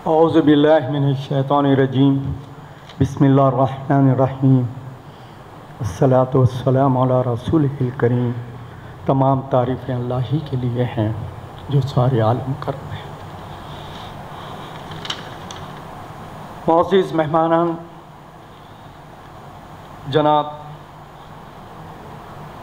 اعوذ باللہ من الشیطان الرجیم بسم اللہ الرحمن الرحیم الصلاۃ والسلام علی رسولہ الکریم۔ تمام تعریفیں اللہ ہی کے لیے ہیں جو سارے عالم کر رہے ہیں۔ معزز مہمانان، جناب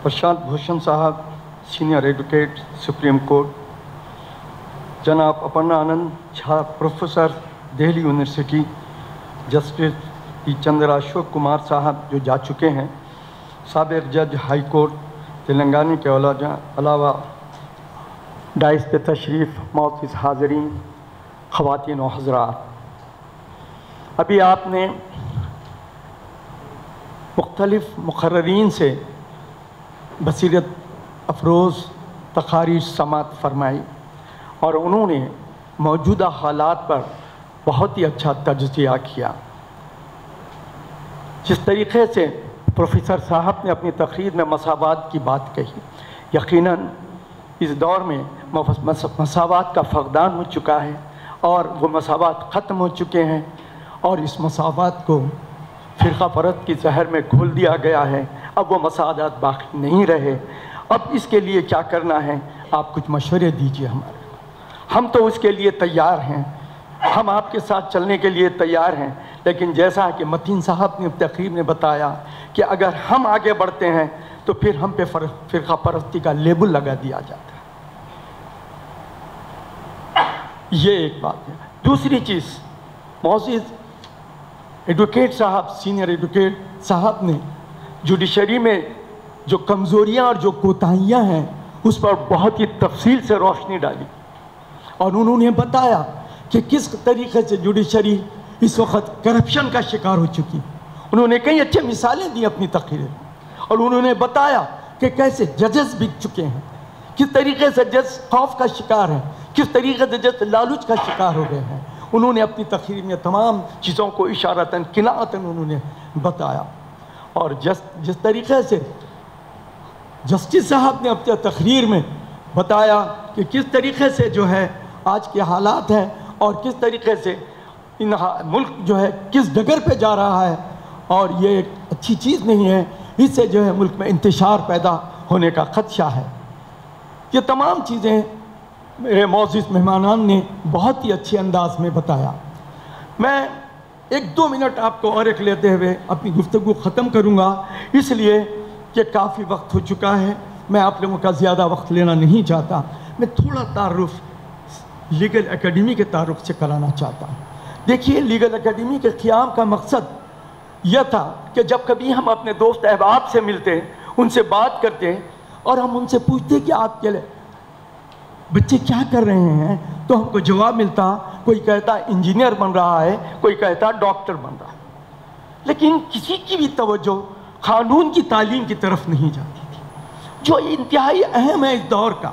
پرشانت بھوشن صاحب، سینئر ایڈوکیٹ سپریم کورٹ، جناب اپرنا آنند جھا پروفیسر دہلی یونیورسٹی، جسٹس پی چندرا اشوک کمار صاحب جو جا چکے ہیں، سابق جج ہائی کورٹ تلنگانہ کے علاوہ ڈائس پہ تشریف معزز حاضرین، خواتین و حضرات، ابھی آپ نے مختلف مقررین سے بصیرت افروز تقاریر سماعت فرمائی اور انہوں نے موجودہ حالات پر بہت ہی اچھا تجزیہ کیا۔ جس طریقے سے پروفیسر صاحب نے اپنی تقریر میں مساوات کی بات کہی، یقیناً اس دور میں مساوات کا فقدان ہو چکا ہے اور وہ مساوات ختم ہو چکے ہیں، اور اس مساوات کو فرقہ پرست کی زہر میں گھول دیا گیا ہے۔ اب وہ مساوات باقی نہیں رہے۔ اب اس کے لیے کیا کرنا ہے؟ آپ کچھ مشورے دیجیے ہمارے۔ ہم تو اس کے لیے تیار ہیں، ہم آپ کے ساتھ چلنے کے لیے تیار ہیں، لیکن جیسا کہ متین صاحب نے تقریر میں بتایا کہ اگر ہم آگے بڑھتے ہیں تو پھر ہم پہ فرقہ پرستی کا لیبل لگا دیا جاتا ہے۔ یہ ایک بات ہے۔ دوسری چیز، معزز ایڈوکیٹ صاحب، سینئر ایڈوکیٹ صاحب نے جوڈیشری میں جو کمزوریاں اور جو کوتاہیاں ہیں اس پر بہت ہی تفصیل سے روشنی ڈالی، اور انہوں نے بتایا کہ کس طریقے سے جوڈیشری اس وقت کرپشن کا شکار ہو چکی۔ انہوں نے کئی اچھے مثالیں دی اپنی تقریر میں، اور انہوں نے بتایا کہ کیسے ججز بک چکے ہیں، کس طریقے سے جج خوف کا شکار ہیں، کس طریقے سے جج لالچ کا شکار ہو گئے ہیں۔ انہوں نے اپنی تقریر میں تمام چیزوں کو اشارتاً کنایتاً انہوں نے بتایا، اور جس طریقے سے جسٹس صاحب نے اپنی تقریر میں بتایا کہ کس طریقے سے جو ہے آج کے حالات ہیں اور کس طریقے سے ملک جو ہے کس ڈگر پہ جا رہا ہے، اور یہ ایک اچھی چیز نہیں ہے، اس سے جو ہے ملک میں انتشار پیدا ہونے کا خدشہ ہے۔ یہ تمام چیزیں میرے معزز مہمانان نے بہت ہی اچھے انداز میں بتایا۔ میں 1-2 منٹ آپ کو اور ایک لیتے ہوئے اپنی گفتگو ختم کروں گا، اس لیے کہ کافی وقت ہو چکا ہے، میں آپ لوگوں کا زیادہ وقت لینا نہیں چاہتا۔ میں تھوڑا تعارف لیگل اکیڈمی کے تعارف سے کرانا چاہتا ہوں۔ دیکھیے، لیگل اکیڈمی کے قیام کا مقصد یہ تھا کہ جب کبھی ہم اپنے دوست احباب سے ملتے، ان سے بات کرتے اور ہم ان سے پوچھتے کہ آپ کے بچے کیا کر رہے ہیں، تو ہم کو جواب ملتا، کوئی کہتا انجینئر بن رہا ہے، کوئی کہتا ڈاکٹر بن رہا ہے، لیکن کسی کی بھی توجہ قانون کی تعلیم کی طرف نہیں جاتی تھی، جو انتہائی اہم ہے اس دور کا۔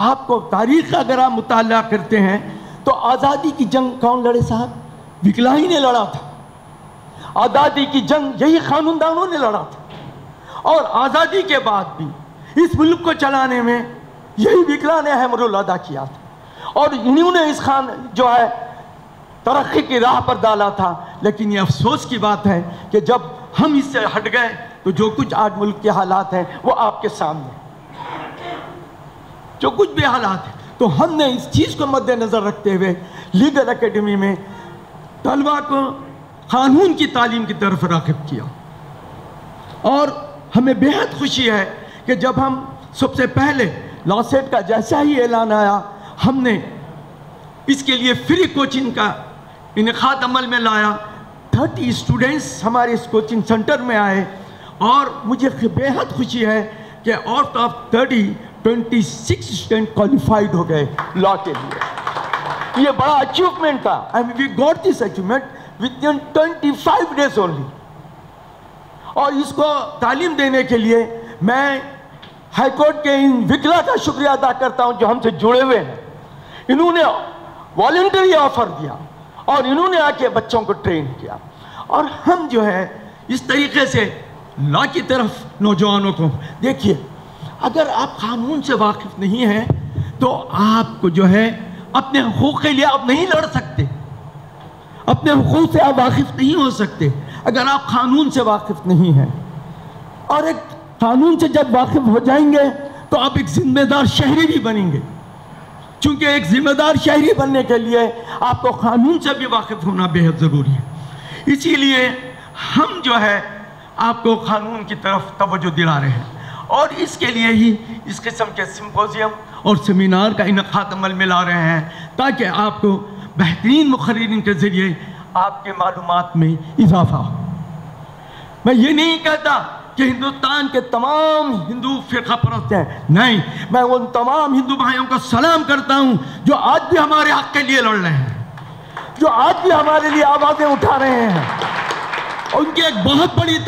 آپ کو تاریخ کا اگر آپ مطالعہ کرتے ہیں تو آزادی کی جنگ کون لڑے صاحب؟ وکلائی نے لڑا تھا۔ آزادی کی جنگ یہی قانوندانوں نے لڑا تھا، اور آزادی کے بعد بھی اس ملک کو چلانے میں یہی وکلا نے اہم رول ادا کیا تھا، اور انہوں نے اس جو ہے ترقی کی راہ پر ڈالا تھا۔ لیکن یہ افسوس کی بات ہے کہ جب ہم اس سے ہٹ گئے تو جو کچھ آج ملک کے حالات ہیں وہ آپ کے سامنے، جو کچھ بھی حالات ہیں، تو ہم نے اس چیز کو مد نظر رکھتے ہوئے لیگل اکیڈمی میں طلبہ کو قانون کی تعلیم کی طرف راغب کیا، اور ہمیں بہت خوشی ہے کہ جب ہم سب سے پہلے لا سیٹ کا جیسا ہی اعلان آیا، ہم نے اس کے لیے فری کوچنگ کا انعقاد عمل میں لایا۔ 30 اسٹوڈنٹس ہمارے اس کوچنگ سنٹر میں آئے، اور مجھے بہت خوشی ہے کہ آؤٹ آف 30 26 اسٹوڈنٹ کوالیفائڈ ہو گئے لا کے لیے۔ یہ بڑا اچیومنٹ تھا، and we got this achievement within 25 days only. اور اس کو تعلیم دینے کے لیے میں ہائی کورٹ کے ان وکلا کا شکریہ ادا کرتا ہوں جو ہم سے جڑے ہوئے ہیں۔ انہوں نے والنٹری آفر دیا، اور انہوں نے آ کے بچوں کو ٹرین کیا، اور ہم جو ہے اس طریقے سے لا کی طرف نوجوانوں کو دیکھیے۔ اگر آپ قانون سے واقف نہیں ہیں تو آپ کو جو ہے اپنے حقوق کے لیے آپ نہیں لڑ سکتے۔ اپنے حقوق سے آپ واقف نہیں ہو سکتے اگر آپ قانون سے واقف نہیں ہیں. اور ایک قانون سے جب واقف ہو جائیں گے تو آپ ایک ذمہ دار شہری بھی بنیں گے، چونکہ ایک ذمہ دار شہری بننے کے لیے آپ کو قانون سے بھی واقف ہونا بے حد ضروری ہے. اسی لیے ہم جو ہے آپ کو قانون کی طرف توجہ دلا رہے ہیں، اور اس کے لیے ہی اس قسم کے سمپوزیم اور سیمینار کا انعقاد عمل میں لا رہے ہیں، تاکہ آپ کو بہترین مقررین کے ذریعے آپ کے معلومات میں اضافہ ہو. میں یہ نہیں کہتا کہ ہندوستان کے تمام ہندو فرقہ پرست ہیں، نہیں، میں ان تمام ہندو بھائیوں کو سلام کرتا ہوں جو آج بھی ہمارے حق کے لیے لڑ رہے ہیں، جو آج بھی ہمارے لیے آوازیں اٹھا رہے ہیں. ان کی ایک بہت بڑی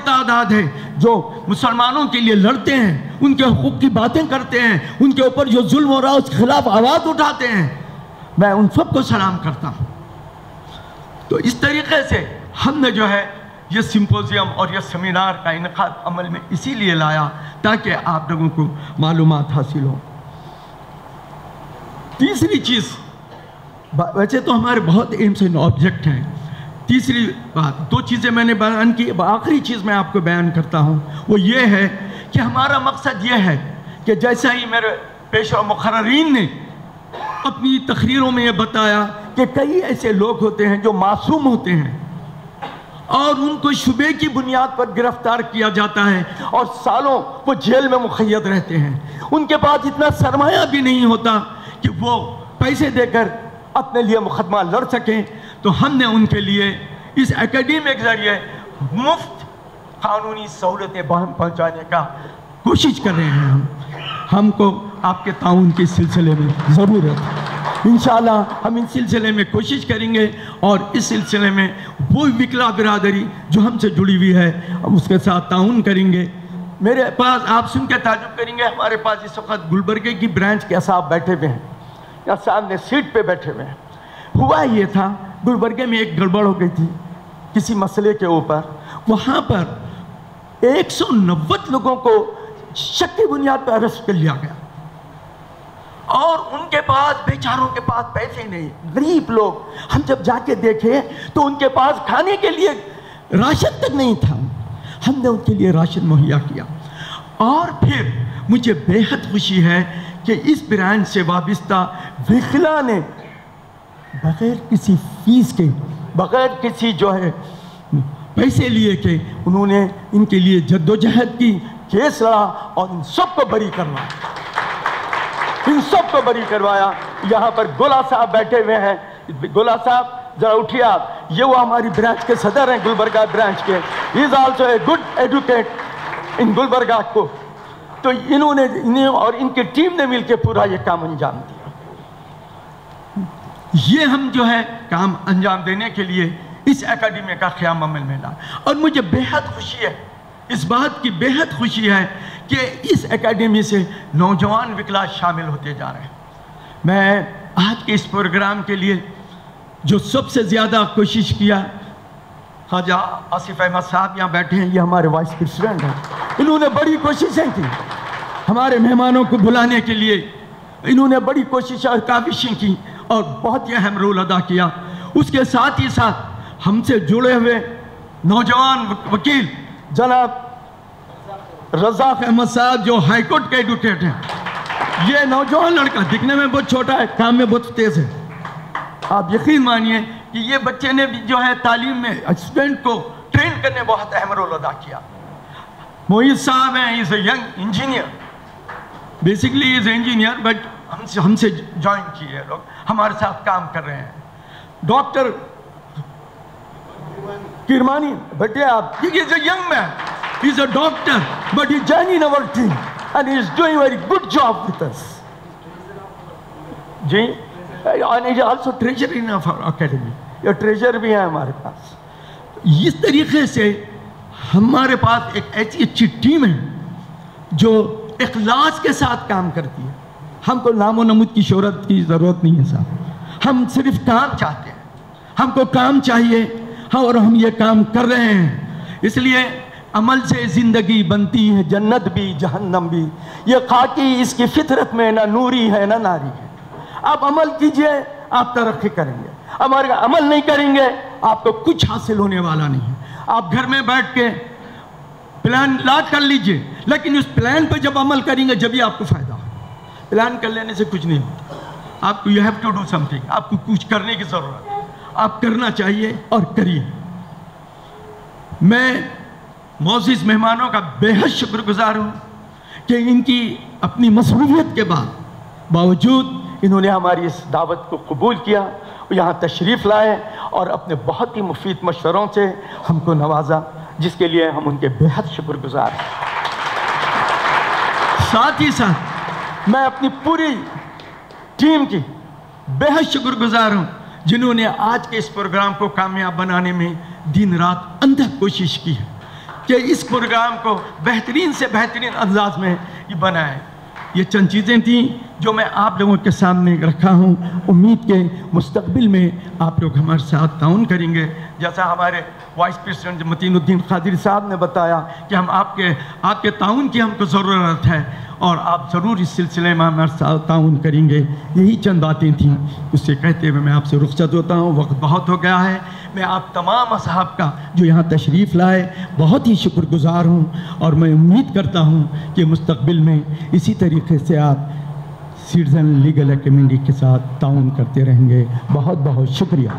تعداد ہے جو مسلمانوں کے لیے لڑتے ہیں، ان کے حقوق کی باتیں کرتے ہیں، ان کے اوپر جو ظلم ہو رہا ہے اس کے خلاف آواز اٹھاتے ہیں. میں ان سب کو سلام کرتا ہوں. تو اس طریقے سے ہم نے جو ہے یہ سمپوزیم اور یہ سیمینار کا انعقاد عمل میں اسی لیے لایا تاکہ آپ لوگوں کو معلومات حاصل ہوں. تیسری چیز، ویسے تو ہمارے بہت ایمس اینڈ آبجیکٹ ہیں. تیسری بات، دو چیزیں میں نے بیان کی، آخری چیز میں آپ کو بیان کرتا ہوں، وہ یہ ہے کہ ہمارا مقصد یہ ہے کہ جیسا ہی میرے پیشوا مقررین نے اپنی تقریروں میں یہ بتایا کہ کئی ایسے لوگ ہوتے ہیں جو معصوم ہوتے ہیں اور ان کو شبے کی بنیاد پر گرفتار کیا جاتا ہے اور سالوں وہ جیل میں مقید رہتے ہیں. ان کے پاس اتنا سرمایہ بھی نہیں ہوتا کہ وہ پیسے دے کر اپنے لیے مقدمہ لڑ سکیں. تو ہم نے ان کے لیے اس اکیڈمی کے ذریعے مفت قانونی سہولتیں پہنچانے کا کوشش کر رہے ہیں. ہم کو آپ کے تعاون کے سلسلے میں ضرورت ہے. انشاءاللہ ہم اس سلسلے میں کوشش کریں گے اور اس سلسلے میں وہ وکلا برادری جو ہم سے جڑی ہوئی ہے ہم اس کے ساتھ تعاون کریں گے. میرے پاس آپ سن کے تعجب کریں گے، ہمارے پاس اس وقت گلبرگے کی برانچ کے صاحب بیٹھے ہوئے ہیں، یا سامنے سیٹ پہ بیٹھے ہوئے ہیں. ہوا یہ تھا، گلبرگے میں ایک گڑبڑ ہو گئی تھی کسی مسئلے کے اوپر. وہاں پر 190 لوگوں کو شک کی بنیاد پر اریسٹ کر لیا گیا، اور ان کے پاس، بیچاروں کے پاس پیسے نہیں، غریب لوگ. ہم جب جا کے دیکھے تو ان کے پاس کھانے کے لیے راشن تک نہیں تھا. ہم نے ان کے لیے راشن مہیا کیا. اور پھر مجھے بے حد خوشی ہے کہ اس برانچ سے وابستہ وکلا نے بغیر کسی فیس کے، بغیر کسی جو ہے پیسے لیے کہ انہوں نے ان کے لیے جدوجہد کی، کیس لڑا اور ان سب کو بری کروایا. یہاں پر گولا صاحب بیٹھے ہوئے ہیں. گولا صاحب ذرا اٹھیے آپ. یہ وہ ہماری برانچ کے صدر ہیں، گلبرگہ برانچ کے. He is also a good advocate in Gulbarga کو. تو انہیں اور ان کی ٹیم نے مل کے پورا یہ کام انجام دیا. یہ ہم جو ہے کام انجام دینے کے لیے اس اکیڈمی کا قیام عمل میں لا. اور مجھے بے حد خوشی ہے، اس بات کی بے حد خوشی ہے کہ اس اکیڈمی سے نوجوان وکلا شامل ہوتے جا رہے ہیں. میں آج کے اس پروگرام کے لیے جو سب سے زیادہ کوشش کیا، خواجہ آصف احمد صاحب یہاں بیٹھے ہیں، یہ ہمارے وائس پریزیڈنٹ ہیں. انہوں نے بڑی کوششیں کی ہمارے مہمانوں کو بلانے کے لیے. انہوں نے بڑی کوششیں اور کاوشیں کی اور بہت ہی اہم رول ادا کیا. اس کے ساتھ ہی ساتھ ہم سے جڑے ہوئے نوجوان وکیل جناب رزاق احمد صاحب جو ہائی کورٹ کے ایڈوکیٹ ہیں. یہ نوجوان لڑکا دکھنے میں بہت چھوٹا ہے، کام میں بہت تیز ہے. آپ یقین مانیے کہ یہ بچے نے بھی جو ہے تعلیم میں اسٹوڈنٹ کو ٹرین کرنے بہت اہم رول ادا کیا. موہید صاحب ہیں، he is a young engineer, basically he is a engineer, but ہم سے جوائن کیے لوگ، ہمارے ساتھ کام کر رہے ہیں. ڈاکٹر کرمانی بیٹے آپ، he is a young man, he is a doctor, but he joined in our team and he is doing very good job with us. G, and he is also treasurer in our academy. یہ treasurer بھی ہیں ہمارے پاس. اس طریقے سے ہمارے پاس ایک ایسی اچھی ٹیم ہے جو اخلاص کے ساتھ کام کرتی ہے. ہم کو نام و نمود کی شہرت کی ضرورت نہیں ہے صاحب، ہم صرف کام چاہتے ہیں. ہم کو کام چاہیے اور ہم یہ کام کر رہے ہیں. اس لیے عمل سے زندگی بنتی ہے، جنت بھی جہنم بھی. یہ خاکی اس کی فطرت میں نہ نوری ہے نہ ناری ہے. آپ عمل کیجئے آپ ترقی کریں گے. ہمارے عمل نہیں کریں گے آپ کو کچھ حاصل ہونے والا نہیں ہے. آپ گھر میں بیٹھ کے پلان لا کر لیجئے، لیکن اس پلان پہ جب عمل کریں گے جبھی آپ کو فائدہ ہو. پلان کر لینے سے کچھ نہیں ہوتا. آپ کو you have to do something. آپ کو کچھ کرنے کی ضرورت ہے. آپ کرنا چاہیے اور کریے. میں معزز مہمانوں کا بے حد شکر گزار ہوں کہ ان کی اپنی مصروفیت کے باوجود انہوں نے ہماری اس دعوت کو قبول کیا، یہاں تشریف لائے اور اپنے بہت ہی مفید مشوروں سے ہم کو نوازا، جس کے لیے ہم ان کے بے حد شکر گزار ہیں. ساتھ ہی ساتھ میں اپنی پوری ٹیم کی بے حد شکر گزار ہوں جنہوں نے آج کے اس پروگرام کو کامیاب بنانے میں دن رات اندھک کوشش کی ہے کہ اس پروگرام کو بہترین سے بہترین انداز میں بنائے. یہ چند چیزیں تھیں جو میں آپ لوگوں کے سامنے رکھا ہوں. امید کہ مستقبل میں آپ لوگ ہمارے ساتھ تعاون کریں گے. جیسا ہمارے وائس پریزیڈنٹ متین الدین قادری صاحب نے بتایا کہ ہم آپ کے تعاون کی ہم کو ضرورت ہے اور آپ ضرور اس سلسلے میں ہمارے ساتھ تعاون کریں گے. یہی چند باتیں تھیں. اس سے کہتے ہوئے میں آپ سے رخصت ہوتا ہوں. وقت بہت ہو گیا ہے. میں آپ تمام اصحاب کا جو یہاں تشریف لائے بہت ہی شکر گزار ہوں اور میں امید کرتا ہوں کہ مستقبل میں اسی طریقے سے آپ سٹیزن لیگل اکیڈمی کے ساتھ تعاون کرتے رہیں گے. بہت بہت شکریہ.